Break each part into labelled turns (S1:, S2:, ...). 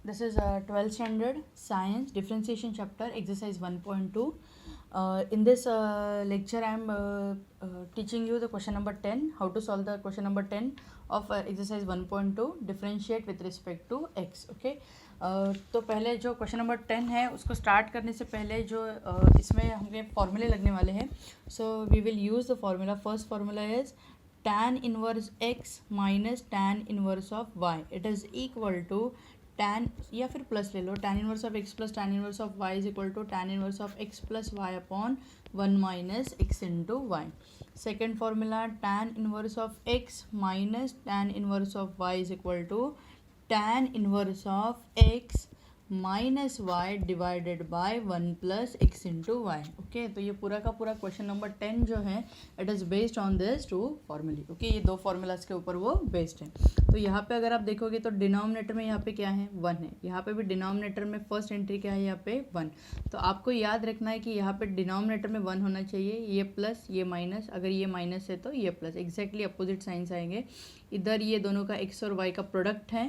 S1: This is 12th standard science differentiation chapter exercise 1.2. In this lecture I am teaching you the question number 10, how to solve the question number 10 of exercise 1.2 differentiate with respect to x. Okay, तो पहले जो question number 10 है उसको start करने से पहले जो इसमें हमें फॉर्मूले लगने वाले हैं. So we will use the formula. First formula is tan inverse x minus tan inverse of y. It is equal to tan या फिर प्लस ले लो, tan inverse of x plus tan inverse of y is equal to tan inverse of x plus y upon 1 minus x into y. Second formula, tan inverse of x minus tan inverse of y is equal to tan inverse of x minus Y divided by 1 plus X into Y. Okay, तो ये पूरा का पूरा question number 10 जो है it is based on this two फॉर्मूले. Okay, ये दो फॉर्मूलाज के ऊपर वो बेस्ड है. तो यहाँ पे अगर आप देखोगे तो डिनोमिनेटर में यहाँ पे क्या है 1 है. यहाँ पे भी डिनोमिनेटर में फर्स्ट एंट्री क्या है यहाँ पे 1. तो आपको याद रखना है कि यहाँ पे डिनोमिनेटर में 1 होना चाहिए, ये प्लस ये माइनस, अगर ये माइनस है तो ये प्लस, एग्जैक्टली अपोजिट साइंस आएंगे. इधर ये दोनों का एक्स और वाई का प्रोडक्ट है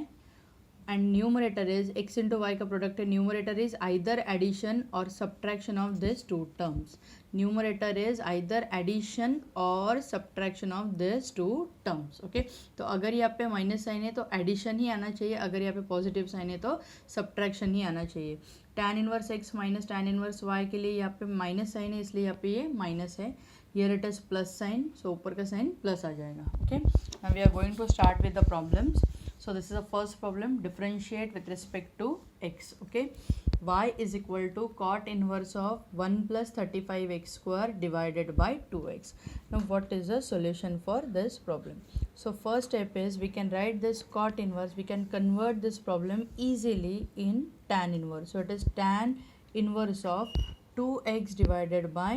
S1: and numerator is x into Y का प्रोडक्ट है. Numerator is either addition or subtraction of this two terms. Numerator is either addition or subtraction of this two terms. Okay, तो अगर यहाँ पे minus sign है तो addition ही आना चाहिए, अगर यहाँ पे पॉजिटिव साइन है तो सब्ट्रैक्शन ही आना चाहिए. tan inverse x minus tan inverse y के लिए यहाँ पे माइनस साइन है, इसलिए यहाँ पे ये माइनस है. Here it is plus sign, so ऊपर का साइन प्लस आ जाएगा. Okay, now we are going to start with the problems. So this is the first problem, differentiate with respect to x. Okay, y is equal to cot inverse of 1 plus 35x square divided by 2x. Now what is the solution for this problem? So first step is we can write this cot inverse, we can convert this problem easily in tan inverse. So it is tan inverse of 2x divided by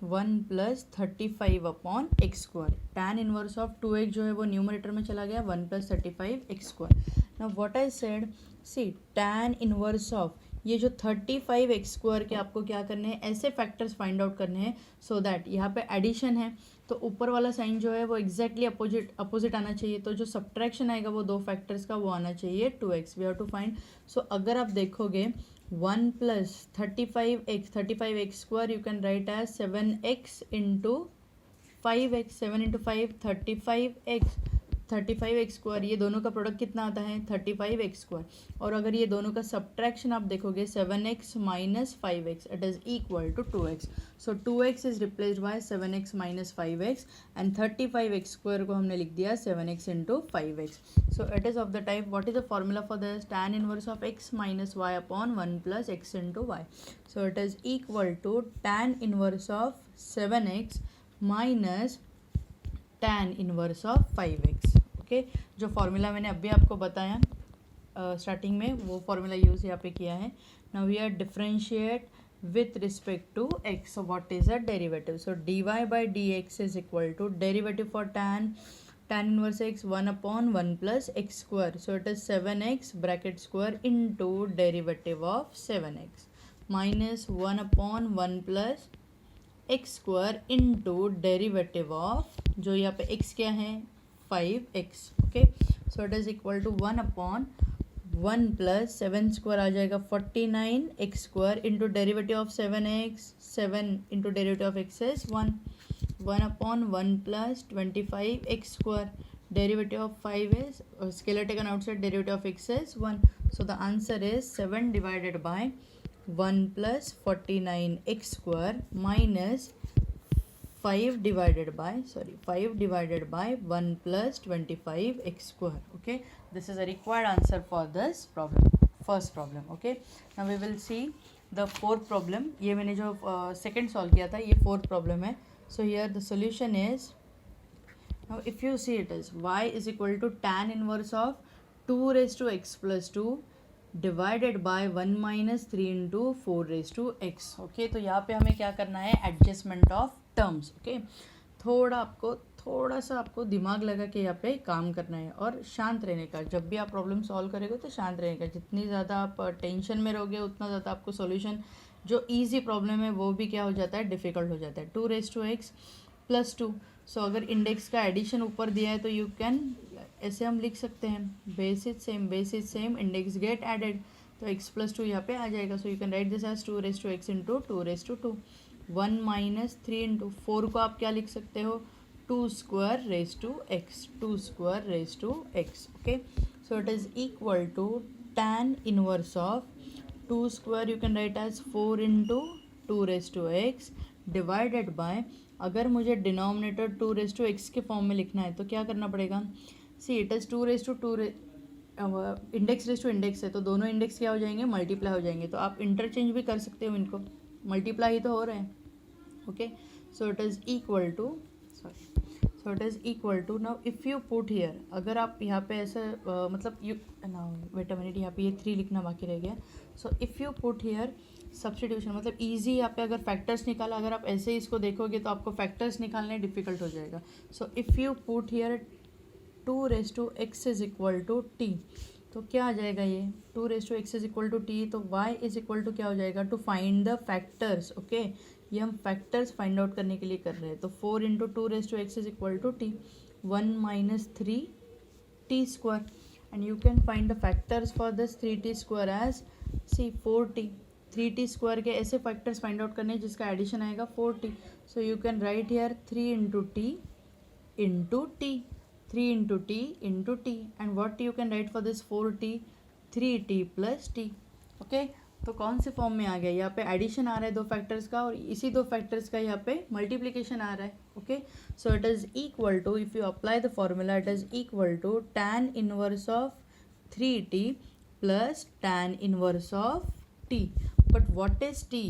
S1: 1 plus 35 upon X square. Tan inverse of 2x जो है वो numerator में चला गया, 1 plus 35 X square. Now what I said, see tan inverse of ये जो 35 X square के आपको क्या करने हैं, ऐसे फैक्टर्स फाइंड आउट करने हैं सो दैट यहाँ पे एडिशन है तो ऊपर वाला साइन जो है वो एग्जैक्टली अपोजिट आना चाहिए. तो जो सब्ट्रैक्शन आएगा वो दो फैक्टर्स का वो आना चाहिए 2x. We have to find. So अगर आप देखोगे 1 plus 35x square you can write as 7x into 5x. 7 into 5 35x square, ये दोनों का प्रोडक्ट कितना आता है 35x square. और अगर ये दोनों का सब्ट्रैक्शन आप देखोगे 7x minus 5x it is equal to 2x. So 2x is replaced by 7x minus 5x and 35x square को हमने लिख दिया 7x into 5x. So it is of the type what is the formula for this, tan inverse of x minus y upon 1 plus x into y. So it is equal to tan inverse of 7x minus tan inverse of 5x. Okay, जो formula मैंने अभी आपको बताया starting में वो formula use यहाँ पे किया है. Now we are differentiate with respect to x. So what is a derivative, so dy by dx is equal to derivative for tan inverse x 1 upon 1 plus X square. So it is 7x bracket square into derivative of 7x minus 1 upon 1 plus X square into derivative of जो यहाँ पे x क्या है 5x. Okay, so it is equal to 1 upon 1 plus 7 square आ जाएगा 49x square into derivative of 7x, 7 into derivative of x is 1 upon 1 plus 25x square. Derivative of 5 is scalar taken outside, derivative of x is 1. So the answer is 7 divided by 1 plus 49x square minus 5 divided by 1 plus 25x square. Okay, this is a required answer for this problem, first problem. Okay, now we will see the fourth problem. ये मैंने जो second solve किया था ये fourth problem है. So here the solution is, now if you see it is y is equal to tan inverse of 2 raised to x plus 2 divided by 1 minus 3 into 4 raise to X. Okay, तो यहाँ पे हमें क्या करना है, adjustment of terms. Okay, थोड़ा सा आपको दिमाग लगा के यहाँ पे काम करना है और शांत रहने का. जब भी आप प्रॉब्लम सॉल्व करेंगे तो शांत रहने का. जितनी ज़्यादा आप टेंशन में रहोगे उतना ज़्यादा आपको सॉल्यूशन जो ईजी प्रॉब्लम है वो भी क्या हो जाता है, डिफ़िकल्ट हो जाता है. 2 रेज टू एक्स प्लस 2. सो अगर इंडेक्स का एडिशन ऊपर दिया है तो यू कैन ऐसे हम लिख सकते हैं base is same index get added. तो x प्लस 2 यहाँ पे आ जाएगा. So you can write this as 2 raise to X into 2 raise to 2. 1 minus 3 into 4 को आप क्या लिख सकते हो, 2 square raise to X, 2 square raise to X. Okay, so it is equal to tan inverse of 2 square you can write as 4 into 2 raise to X divided by, अगर मुझे denominator 2 raise to X के form में लिखना है तो क्या करना पड़ेगा. See it is 2 raise to 2, index raise to index है तो दोनों इंडेक्स क्या हो जाएंगे, मल्टीप्लाई हो जाएंगे. तो आप इंटरचेंज भी कर सकते हो, इनको मल्टीप्लाई ही तो हो रहे हैं. Okay, so it is equal to, so it is equal to, now if you put here, अगर आप यहाँ पे ऐसे मतलब you now wait a minute, यहाँ पे ये 3 लिखना बाकी रह गया. So if you put here substitution, मतलब ईजी, यहाँ पे अगर फैक्टर्स निकाला, अगर आप ऐसे ही इसको देखोगे तो आपको फैक्टर्स निकालने डिफिकल्ट हो जाएगा. So if you put here 2 raise to X is equal to T, तो क्या आ जाएगा ये 2 raise to X is equal to T, तो y इज इक्वल टू क्या हो जाएगा, to find the factors. Okay, ये हम फैक्टर्स फाइंड आउट करने के लिए कर रहे हैं. तो 4 into 2 raise to X is equal to T, 1 minus 3 T square, and you can find the factors for this 3t square as see 4t. 3t square के ऐसे फैक्टर्स फाइंड आउट करने जिसका एडिशन आएगा 4t. So you can write here 3 into T into T, 3 into t into t, and what you can write for this 4t, 3t plus t. Okay, तो कौन से form में आ गया, यहाँ पे एडिशन आ रहा है दो फैक्टर्स का, और इसी दो फैक्टर्स का यहाँ पे मल्टीप्लिकेशन आ रहा है. Okay, so it is equal to, if you apply the formula, it is equal to tan inverse of 3t plus tan inverse of t. But what is t,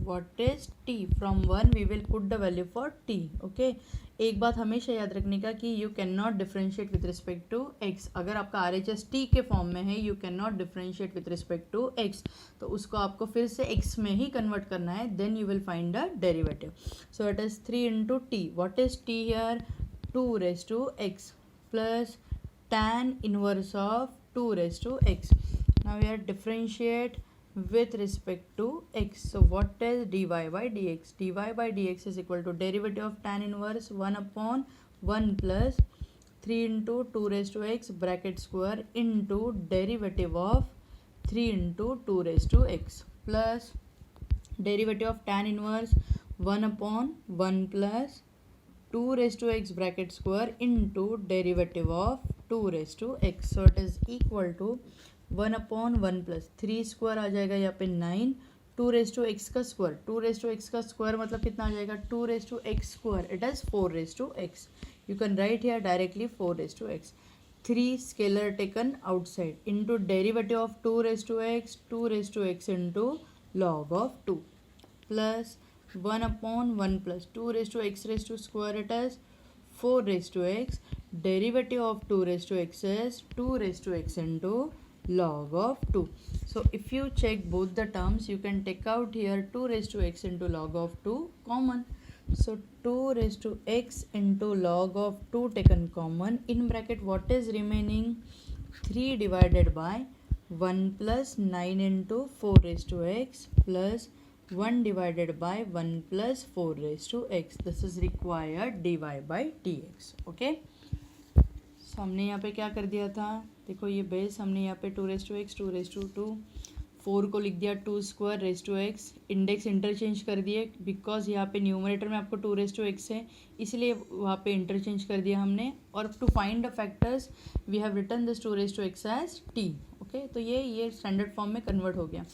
S1: what is t, from 1 we will put the value for t. okay, एक बात हमेशा याद रखने का कि you cannot differentiate with respect to x. अगर आपका RHS t के फॉर्म में है, you cannot differentiate with respect to x, तो उसको आपको फिर से x में ही कन्वर्ट करना है, then you will find a derivative. So it is 3 into t. what is t here, 2 raised to x plus tan inverse of 2 raised to x. now we are differentiate with respect to x. so what is dy by dx, dy by dx is equal to derivative of tan inverse 1 upon 1 plus 3 into 2 raised to x bracket square into derivative of 3 into 2 raised to x plus derivative of tan inverse 1 upon 1 plus 2 raised to x bracket square into derivative of 2 raised to x. so it is equal to 1 upon 1 plus 3 square आ जाएगा यहाँ पे 9, 2 raise to X का square, 2 raise to X का square मतलब कितना आ जाएगा, 2 raise to X square, it is 4 raise to X. You can write here directly 4 raise to X. 3 scalar taken outside into derivative of 2 raise to X, 2 raise to X into log of 2 plus 1 upon 1 plus 2 raise to X raise to square, it is 4 raise to X. Derivative of 2 raise to X is 2 raise to X into log of 2. so if you check both the terms, you can take out here 2 raised to x into log of 2 common. so 2 raised to x into log of 2 taken common, in bracket what is remaining, 3 divided by 1 plus 9 into 4 raised to x plus 1 divided by 1 plus 4 raised to x. this is required dy by dx. okay, so हमने यहाँ पे क्या कर दिया था, देखो ये base हमने यहाँ पे 2 raise to X, 2 raise to 2, 4 को लिख दिया 2 square raise to X, index interchange कर दिए बिकॉज यहाँ पे न्यूमरेटर में आपको 2 रेस टू एक्स है, इसलिए वहाँ पे इंटरचेंज कर दिया हमने. और to find the factors we have written this 2 raise to X as T. Okay, तो ये स्टैंडर्ड फॉर्म में कन्वर्ट हो गया.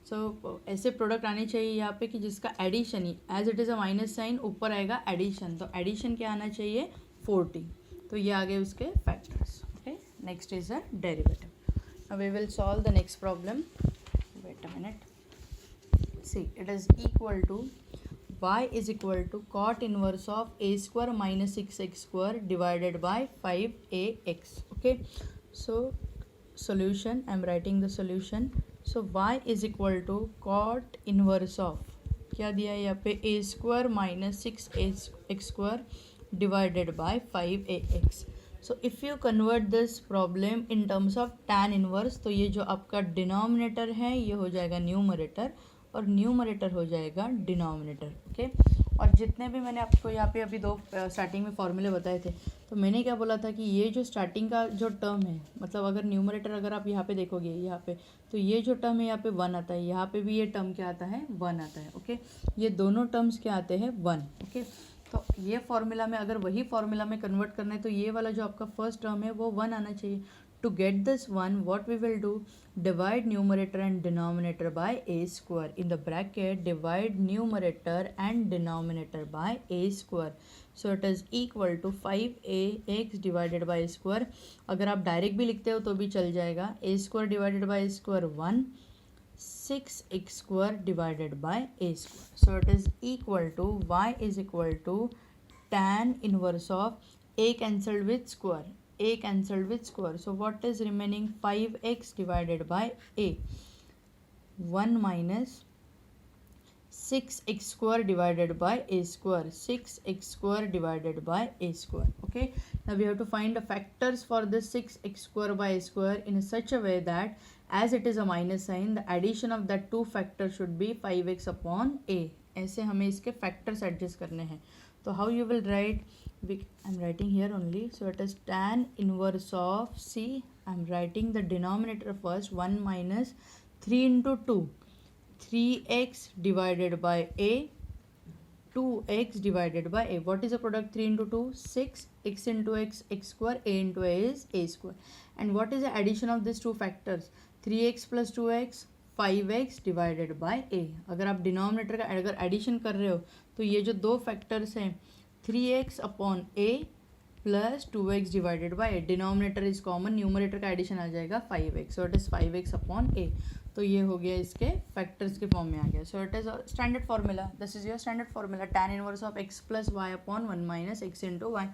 S1: सो ऐसे प्रोडक्ट आने चाहिए यहाँ पे कि जिसका एडिशन ही, as it is a minus sign, ऊपर आएगा एडिशन, तो एडिशन क्या आना चाहिए 4t. तो ये आ गए उसके factors. okay, next is a derivative. now we will solve the next problem. wait a minute. see, it is equal to y is equal to cot inverse of a square minus 6x square divided by 5ax. okay, so solution, I am writing the solution. so y is equal to cot inverse of, क्या दिया है यहाँ पे, a square minus 6x square divided by 5ax. so if you convert this problem in terms of tan inverse, तो ये जो आपका denominator है ये हो जाएगा न्यूमरेटर और न्यूमरेटर हो जाएगा डिनोमिनेटर. ओके, और जितने भी मैंने आपको यहाँ पे अभी दो स्टार्टिंग में फॉर्मूले बताए थे, तो मैंने क्या बोला था कि ये जो स्टार्टिंग का जो टर्म है, मतलब अगर न्यूमरेटर अगर आप यहाँ पे देखोगे यहाँ पे, तो ये जो टर्म है यहाँ पे 1 आता है, यहाँ पे भी ये टर्म क्या आता है 1 आता है। ओके, ये दोनों टर्म्स क्या आते हैं 1। ओके, तो ये फॉर्मूला में अगर वही फॉर्मूला में कन्वर्ट करना है तो ये वाला जो आपका फर्स्ट टर्म है वो 1 आना चाहिए। To get this one, what we will do, divide numerator and denominator by a square. In the bracket, divide numerator and denominator by a square. So it is equal to 5ax divided by a square. अगर आप direct भी लिखते हो तो भी चल जाएगा। a square divided by a square 1, 6x square divided by a square. So it is equal to y is equal to tan inverse of a cancelled with square. A cancelled with square. So what is remaining? 5x divided by a. 1 minus 6x square divided by a square. 6x square divided by a square. Okay. Now we have to find the factors for this 6x square by a square in such a way that as it is a minus sign, the addition of that two factors should be 5x upon a. ऐसे हमें इसके factors adjust करने हैं. So how you will write? I'm writing here only. So it is tan inverse of c. I'm writing the denominator first. 1 minus 3 into 2. 3x divided by a. 2x divided by a. What is the product? 3 into 2? 6. X into x, x square. A into a is a square. And what is the addition of these two factors? 3x plus 2x. 5x divided by a. अगर आप denominator का अगर addition कर रहे हो तो ये जो दो फैक्टर्स हैं 3x upon a plus 2x divided by A, denominator is common, numerator का एडिशन आ जाएगा 5x. So it is 5x upon a. तो ये हो गया इसके फैक्टर्स के फॉर्म में आ गया. So it is standard formula. This is your standard formula. tan inverse of x plus Y upon 1 minus x into Y.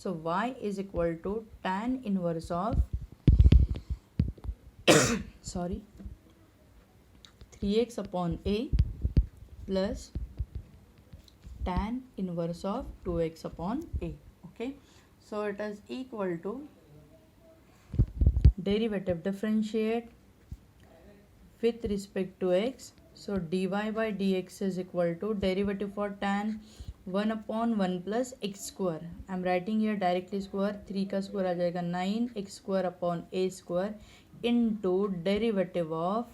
S1: So y is equal to tan inverse of sorry 3x upon a plus tan inverse of 2x upon a. Okay, so it is equal to derivative differentiate with respect to x. So dy by dx is equal to derivative for tan 1 upon 1 plus x square. I am writing here directly square. 3 का square आ जाएगा 9x square upon a square into derivative of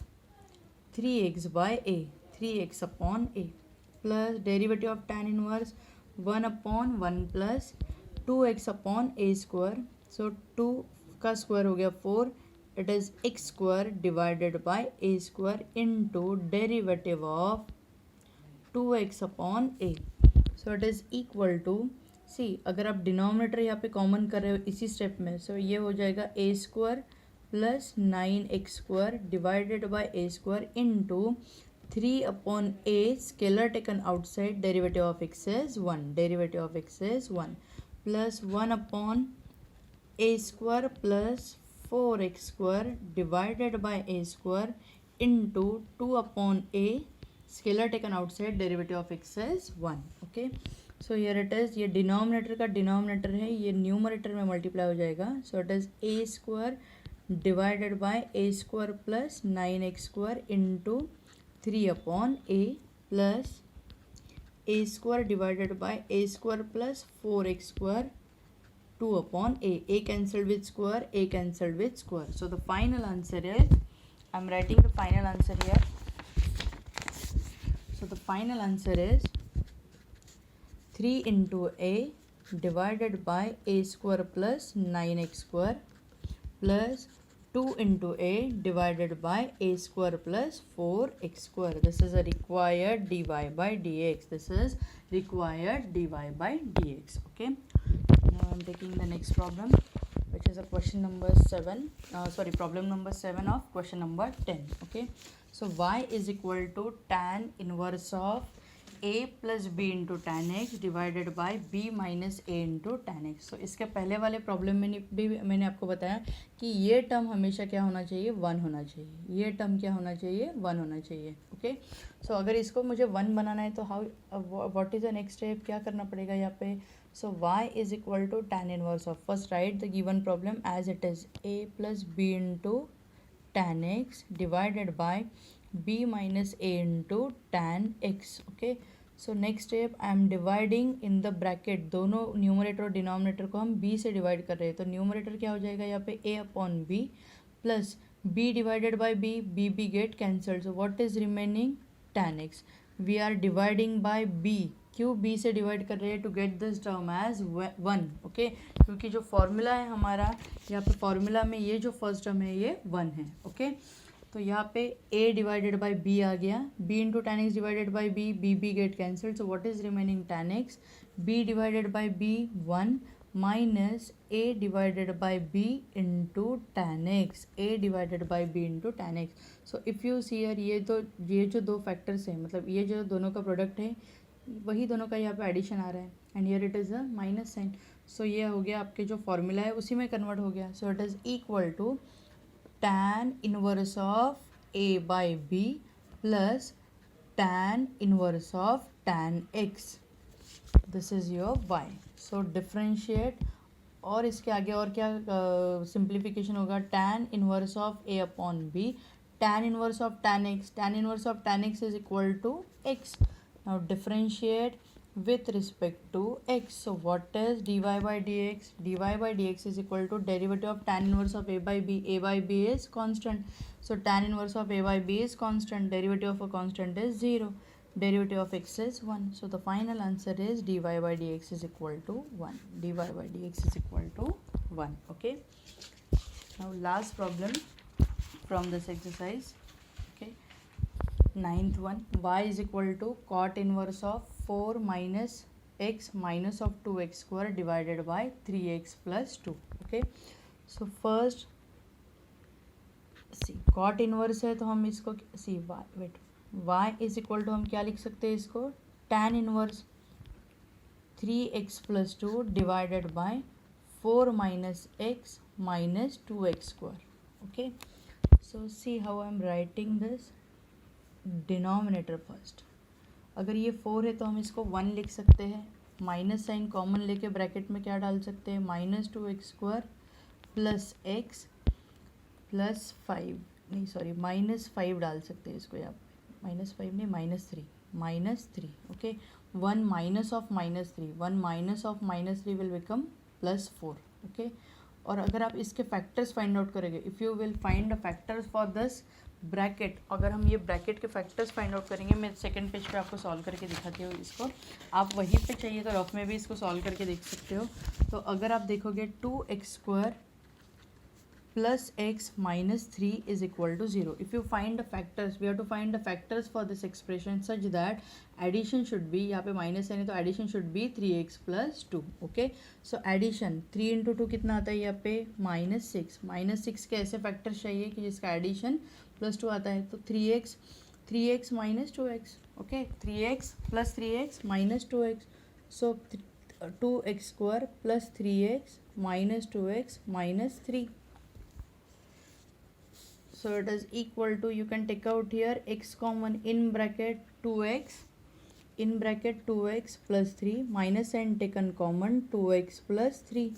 S1: 3x by a, 3x upon a plus derivative of tan inverse 1 upon 1 plus 2x upon a square. So 2 का square हो गया 4. It is x square divided by a square into derivative of 2x upon a. So it is equal to see, अगर आप denominator यहाँ पे common कर रहे हो इसी स्टेप में, सो ये हो जाएगा a square plus 9x square divided by a square into 3 upon a, scalar taken outside, derivative of x is 1, derivative of x is 1 plus 1 upon a square plus 4x square divided by a square into 2 upon a, scalar taken outside, derivative of x is 1. Okay, so here it is, ये denominator का denominator है, ये numerator में multiply हो जाएगा. सो it is a square divided by a square plus 9x square into 3 upon a plus a square divided by a square plus 4x square 2 upon a. A cancelled with square, a cancelled with square. So the final answer is, I am writing the final answer here. So the final answer is 3 into a divided by a square plus 9x square plus 2 into a divided by a square plus 4x square. This is a required dy by dx. This is required dy by dx. Okay. Now I am taking the next problem, which is a question number 7. Problem number 7 of question number 10. Okay. So y is equal to tan inverse of a plus B into tan X divided by B minus A into tan X. So इसके पहले वाले problem में भी मैंने आपको बताया कि ये टर्म हमेशा क्या होना चाहिए 1 होना चाहिए, ये टर्म क्या होना चाहिए 1 होना चाहिए. ओके, सो अगर इसको मुझे 1 बनाना है तो how what is the next step, क्या करना पड़ेगा यहाँ पे. So y is equal to tan inverse of, first write the given problem as it is a plus B into tan X divided by b minus a into tan x. Okay, so next step, I am dividing in the bracket, दोनों numerator और denominator को हम b से divide कर रहे हैं, तो numerator क्या हो जाएगा यहाँ पे a upon b plus b divided by b get cancelled, so what is remaining tan x. We are dividing by b, क्यों b से डिवाइड कर रहे हैं, to get this term as 1, okay, क्योंकि जो फॉर्मूला है हमारा यहाँ पे, फॉर्मूला में ये जो फर्स्ट टर्म है ये 1 है, ओके. तो यहाँ पे a डिवाइडेड बाई b आ गया, b into tan x divided by b get cancelled, so what is remaining tan x, b divided by b 1 minus a divided by b into tan x, a divided by b into tan x. So if you see यार, ये जो दो factors हैं, मतलब ये जो दोनों का प्रोडक्ट है, वही दोनों का यहाँ पे एडिशन आ रहा है, and here it is a minus sign. So ये हो गया आपके जो फॉर्मूला है उसी में कन्वर्ट हो गया. So it is equal to tan inverse of a by b plus tan inverse of tan x. This is your y. So differentiate, और इसके आगे और क्या सिंप्लीफिकेशन होगा, tan inverse of a upon b, tan inverse of tan x, tan inverse of tan x is equal to x. Now differentiate with respect to x. So what is dy by dx? dy by dx is equal to derivative of tan inverse of a by b. a by b is constant, so tan inverse of a by b is constant, derivative of a constant is 0, derivative of x is 1. So the final answer is dy by dx is equal to 1. dy by dx is equal to 1, okay. Now last problem from this exercise, okay. Ninth one, y is equal to cot inverse of 4 minus x minus of 2x square divided by 3x plus 2, okay. So first see, cot inverse है तो हम इसको see y is equal to हम क्या लिख सकते हैं इसको, tan inverse 3x plus 2 divided by 4 minus x minus 2x square, okay. So see how I am writing this. Denominator first, अगर ये 4 है तो हम इसको 1 लिख सकते हैं, माइनस साइन कॉमन लेके ब्रैकेट में क्या डाल सकते हैं, minus 2x square plus x plus 5, नहीं सॉरी माइनस 5 डाल सकते हैं इसको, यहाँ पे -5 नहीं -3, okay. 1 minus of -3, 1 minus of -3 will become +4, okay. और अगर आप इसके फैक्टर्स फाइंड आउट करेंगे, if you will find the factors for this bracket, अगर हम ये ब्रैकेट के फैक्टर्स फाइंड आउट करेंगे, मैं सेकंड पेज पे आपको सॉल्व करके दिखाती हूँ इसको, आप वहीं पे चाहिए तो रफ में भी इसको सॉल्व करके देख सकते हो. तो अगर आप देखोगे 2x square plus x minus 3 is equal to 0. If you find the factors, we have to find the factors for this expression such that addition should be, यहाँ पे माइनस है तो addition should be 3x plus 2, okay. So addition 3 into 2 कितना आता है यहाँ पे -6 के ऐसे फैक्टर्स चाहिए कि जिसका एडिशन +2 आता है, तो 3x minus 2x, okay. 3x plus 3x minus 2x, so 2x square plus 3x minus 2x minus 3. So it is equal to, you can take out here x common, in bracket 2x, in bracket 2x plus 3, minus sign taken common 2x plus 3.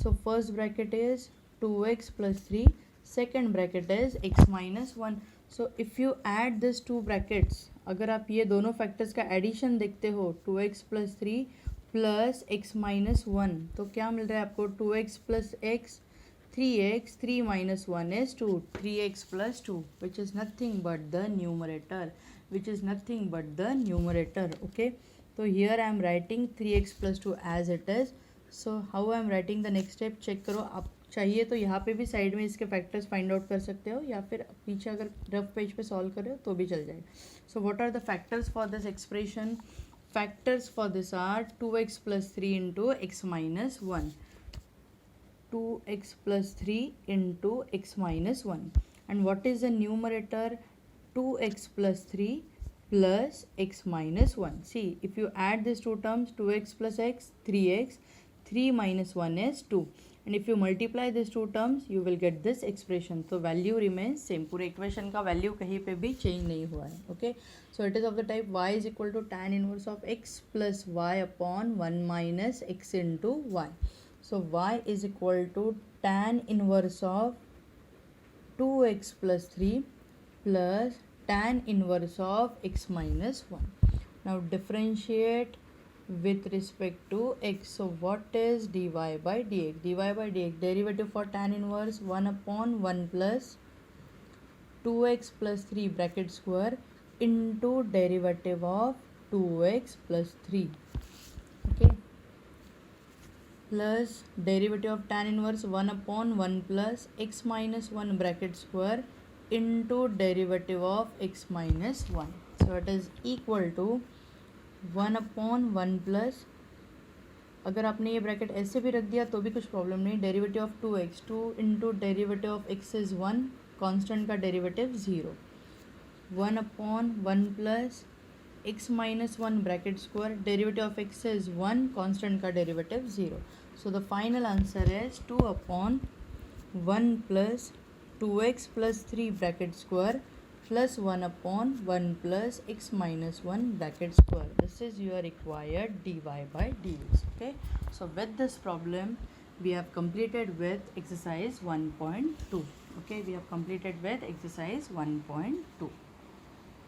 S1: So first bracket is 2x plus 3, second bracket is x minus 1. So if you add this two brackets, अगर आप ये दोनों factors का addition देखते हो 2x plus 3 plus x minus 1, तो क्या मिल रहा है आपको, 2x plus x 3x, 3 minus 1 is 2, 3x plus 2, which is nothing but the numerator, okay. So here I am writing 3x plus 2 as it is. So how I am writing the next step, check करो, आप चाहिए तो यहाँ पे भी side में इसके factors find out कर सकते हो, या फिर पीछे अगर रफ पेज पे सॉल्व कर रहे हो तो भी चल जाएगा. So what are the factors for this expression, factors for this are 2x plus 3 into x minus 1, 2x plus 3 into x minus 1, and what is the numerator, 2x plus 3 plus x minus 1. See, if you add these two terms, 2x plus x 3x, 3 minus 1 is 2, and if you multiply these two terms you will get this expression. So value remains same, पूरे equation का value कहीं पे भी change नहीं हुआ है, okay. So it is of the type y is equal to tan inverse of x plus y upon 1 minus x into y. So y is equal to tan inverse of 2x plus 3 plus tan inverse of x minus 1. Now differentiate with respect to x. So what is dy by dx? Dy by dx, derivative for tan inverse 1 upon 1 plus 2x plus 3 bracket square into derivative of 2x plus 3. Okay, plus derivative of tan inverse 1 upon 1 plus x minus 1 bracket square into derivative of x minus 1. So it is equal to 1 upon 1 plus, अगर आपने ये bracket ऐसे भी रख दिया तो भी कुछ प्रॉब्लम नहीं, derivative of 2x, 2 into derivative of x is 1, constant का derivative 0, 1 upon 1 plus x minus 1 bracket square, derivative of x is 1, constant का derivative 0. So the final answer is 2 upon 1 plus 2x plus 3 bracket square plus 1 upon 1 plus x minus 1 bracket square. This is your required dy by dx. Okay, so with this problem we have completed with exercise 1.2. Okay, we have completed with exercise 1.2.